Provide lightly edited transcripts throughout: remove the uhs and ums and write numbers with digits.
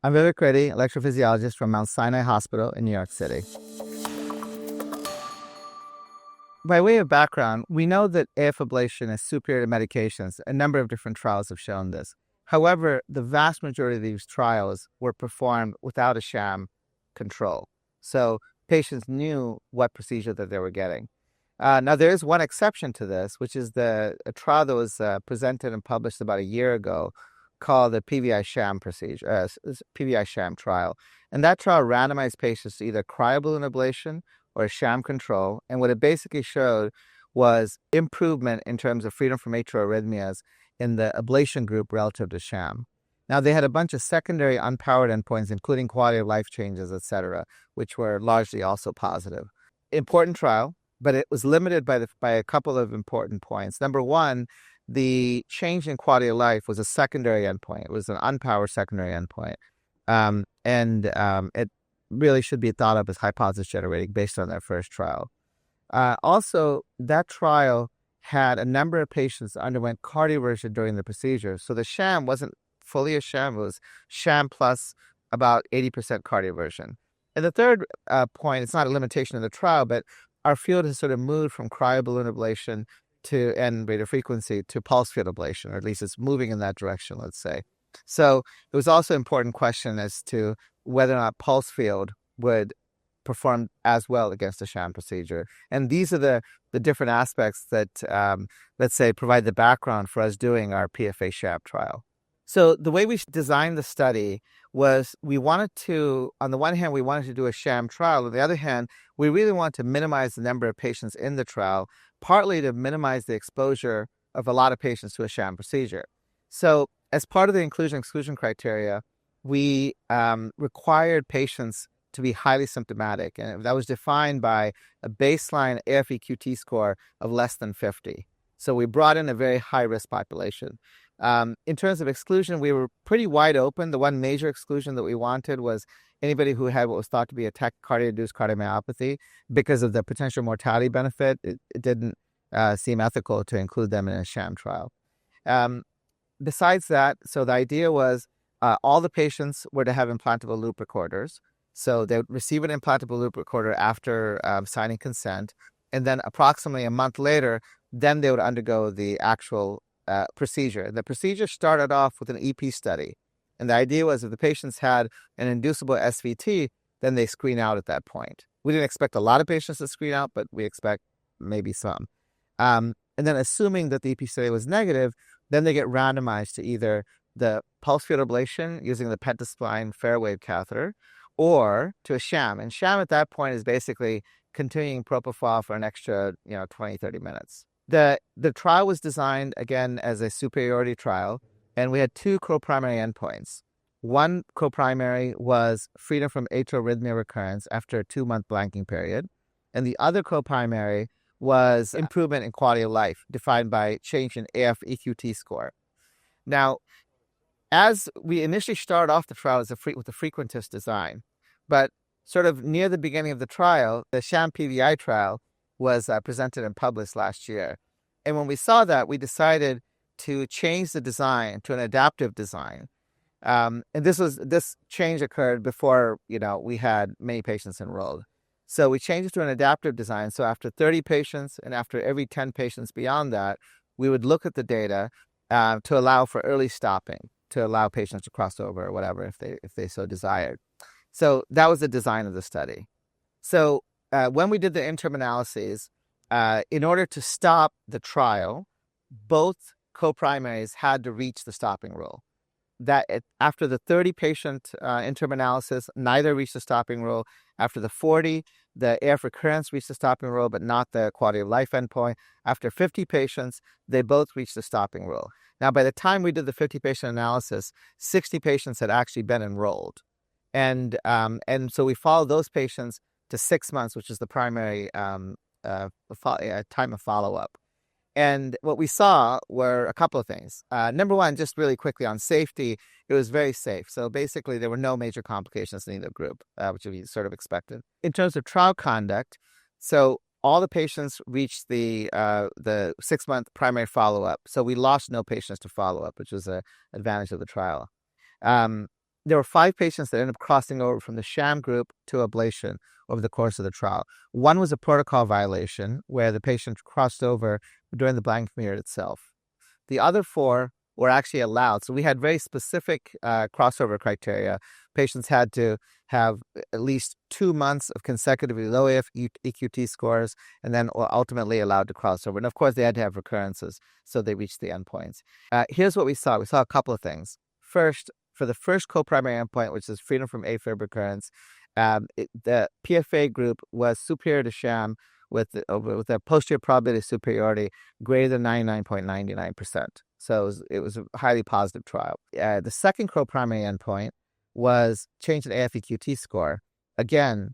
I'm Vivek Y Reddy, electrophysiologist from Mount Sinai Hospital in New York City. By way of background, we know that AF ablation is superior to medications. A number of different trials have shown this. However, the vast majority of these trials were performed without a sham control. So patients knew what procedure that they were getting. Now, there is one exception to this, which is a trial that was presented and published about a year ago called the PFA-SHAM procedure, PFA-SHAM trial. And that trial randomized patients to either cryoballoon ablation or a sham control. And what it basically showed was improvement in terms of freedom from atrial arrhythmias in the ablation group relative to sham. Now, they had a bunch of secondary unpowered endpoints, including quality of life changes, et cetera, which were largely also positive. Important trial, but it was limited by a couple of important points. Number one, the change in quality of life was a secondary endpoint. It was an unpowered secondary endpoint. It really should be thought of as hypothesis generating based on their first trial. Also, that trial had a number of patients that underwent cardioversion during the procedure. So the sham wasn't fully a sham. It was sham plus about 80% cardioversion. And the third point, it's not a limitation of the trial, but our field has sort of moved from cryoballoon ablation and radiofrequency to pulse field ablation, or at least it's moving in that direction, let's say. So it was also an important question as to whether or not pulse field would perform as well against the sham procedure. And these are the different aspects that, let's say, provide the background for us doing our PFA-SHAM trial. So the way we designed the study was we wanted to, on the one hand, we wanted to do a sham trial. On the other hand, we really wanted to minimize the number of patients in the trial, partly to minimize the exposure of a lot of patients to a sham procedure. So as part of the inclusion-exclusion criteria, we required patients to be highly symptomatic, and that was defined by a baseline AFEQT score of less than 50. So we brought in a very high-risk population. In terms of exclusion, we were pretty wide open. The one major exclusion that we wanted was anybody who had what was thought to be a tachycardia-induced cardiomyopathy. Because of the potential mortality benefit, it didn't seem ethical to include them in a sham trial. Besides that, so the idea was all the patients were to have implantable loop recorders. So they would receive an implantable loop recorder after signing consent. And then approximately a month later, then they would undergo the actual procedure. The procedure started off with an EP study. And the idea was if the patients had an inducible SVT, then they screen out at that point. We didn't expect a lot of patients to screen out, but we expect maybe some. And then assuming that the EP study was negative, then they get randomized to either the pulse field ablation using the pentaspline fairwave catheter or to a sham. And sham at that point is basically continuing propofol for an extra 20, 30 minutes. The trial was designed, again, as a superiority trial, and we had two co-primary endpoints. One co-primary was freedom from atrial arrhythmia recurrence after a 2-month blanking period, and the other co-primary was improvement in quality of life, defined by change in AF-EQT score. Now, as we initially started off the trial with a frequentist design, but sort of near the beginning of the trial, the sham PVI trial was presented and published last year. And when we saw that, we decided to change the design to an adaptive design. And this change occurred before, we had many patients enrolled. So we changed it to an adaptive design. So after 30 patients and after every 10 patients beyond that, we would look at the data to allow for early stopping, to allow patients to cross over or whatever if they so desired. So that was the design of the study. So when we did the interim analyses, in order to stop the trial, both co-primaries had to reach the stopping rule. After the 30-patient interim analysis, neither reached the stopping rule. After the 40, the AF recurrence reached the stopping rule, but not the quality of life endpoint. After 50 patients, they both reached the stopping rule. Now, by the time we did the 50-patient analysis, 60 patients had actually been enrolled. And so we followed those patients to 6 months, which is the primary time of follow-up. And what we saw were a couple of things. Number one, just really quickly on safety, it was very safe. So basically, there were no major complications in either group, which we sort of expected. In terms of trial conduct, so all the patients reached the 6-month primary follow-up. So we lost no patients to follow-up, which was an advantage of the trial. there were 5 patients that ended up crossing over from the sham group to ablation over the course of the trial. One was a protocol violation where the patient crossed over during the blank period itself. The other 4 were actually allowed. So we had very specific crossover criteria. Patients had to have at least 2 months of consecutively low EQT scores and then ultimately allowed to cross over. And of course, they had to have recurrences so they reached the endpoints. Here's what we saw. We saw a couple of things. First, for the first co-primary endpoint, which is freedom from AFib recurrence, the PFA group was superior to sham with a posterior probability of superiority greater than 99.99%. So it was a highly positive trial. The second co-primary endpoint was change in AFEQT score. Again,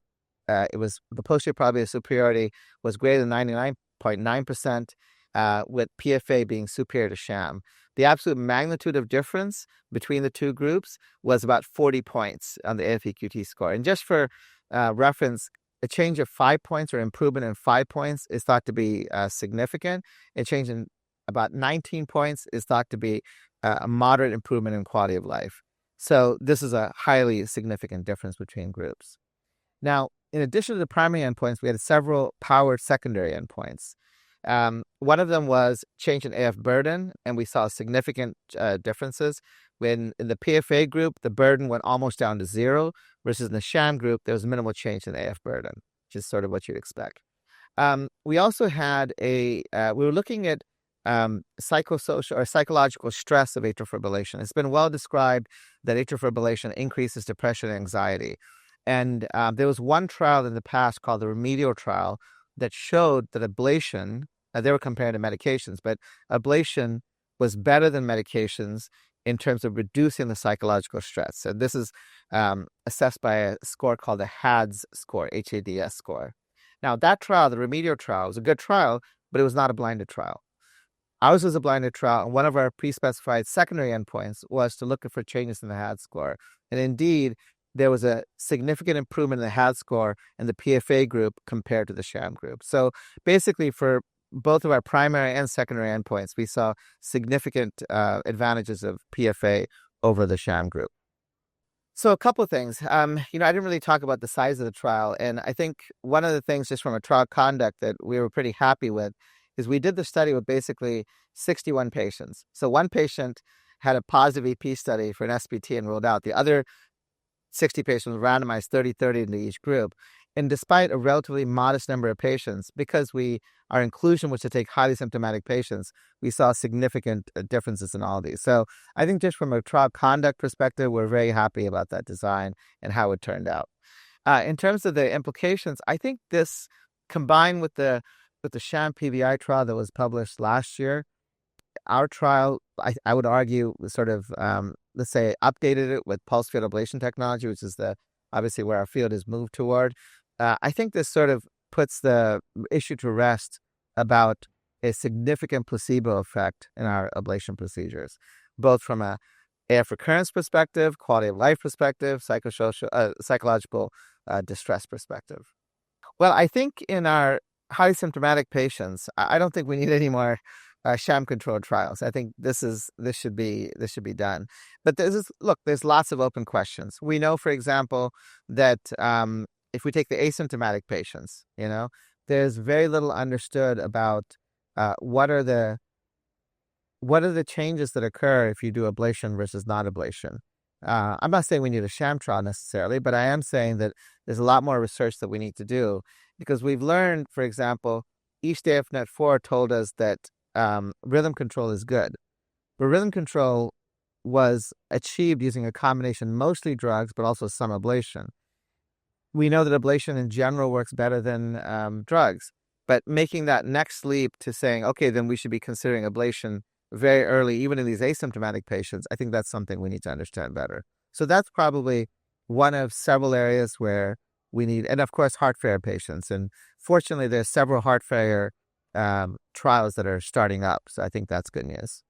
it was the posterior probability of superiority was greater than 99.9%, with PFA being superior to sham. The absolute magnitude of difference between the two groups was about 40 points on the AFEQT score. And just for reference, a change of 5 points or improvement in 5 points is thought to be significant. A change in about 19 points is thought to be a moderate improvement in quality of life. So this is a highly significant difference between groups. Now, in addition to the primary endpoints, we had several powered secondary endpoints. One of them was change in AF burden, and we saw significant differences. When in the PFA group, the burden went almost down to 0, versus in the sham group, there was minimal change in AF burden, which is sort of what you'd expect. We also had we were looking at psychosocial or psychological stress of atrial fibrillation. It's been well described that atrial fibrillation increases depression and anxiety. And there was one trial in the past called the remedial trial that showed that ablation, they were compared to medications, but ablation was better than medications in terms of reducing the psychological stress. So this is assessed by a score called the HADS score, HADS score. Now that trial, the remedial trial, was a good trial, but it was not a blinded trial. Ours was a blinded trial, and one of our pre-specified secondary endpoints was to look for changes in the HADS score. And indeed, there was a significant improvement in the HADS score in the PFA group compared to the sham group. So basically, for both of our primary and secondary endpoints, we saw significant advantages of PFA over the sham group. So a couple of things. I didn't really talk about the size of the trial, and I think one of the things just from a trial conduct that we were pretty happy with is we did the study with basically 61 patients. So one patient had a positive EP study for an SPT and ruled out. The other 60 patients were randomized 30-30 into each group. And despite a relatively modest number of patients, because our inclusion was to take highly symptomatic patients, we saw significant differences in all these. So I think just from a trial conduct perspective, we're very happy about that design and how it turned out. In terms of the implications, I think this combined with the sham PVI trial that was published last year, our trial, I would argue, was sort of, let's say, updated it with pulse field ablation technology, which is obviously where our field has moved toward. I think this sort of puts the issue to rest about a significant placebo effect in our ablation procedures, both from a AF recurrence perspective, quality of life perspective, psychological distress perspective. Well, I think in our highly symptomatic patients, I don't think we need any more sham controlled trials. I think this should be done. But there's lots of open questions. We know, for example, that if we take the asymptomatic patients, there's very little understood about what are the changes that occur if you do ablation versus not ablation. I'm not saying we need a sham trial necessarily, but I am saying that there's a lot more research that we need to do, because we've learned, for example, East AFNet 4 told us that rhythm control is good, but rhythm control was achieved using a combination, mostly drugs, but also some ablation. We know that ablation in general works better than drugs, but making that next leap to saying, okay, then we should be considering ablation very early, even in these asymptomatic patients, I think that's something we need to understand better. So that's probably one of several areas where we need, and of course, heart failure patients. And fortunately, there's several heart failure trials that are starting up. So I think that's good news.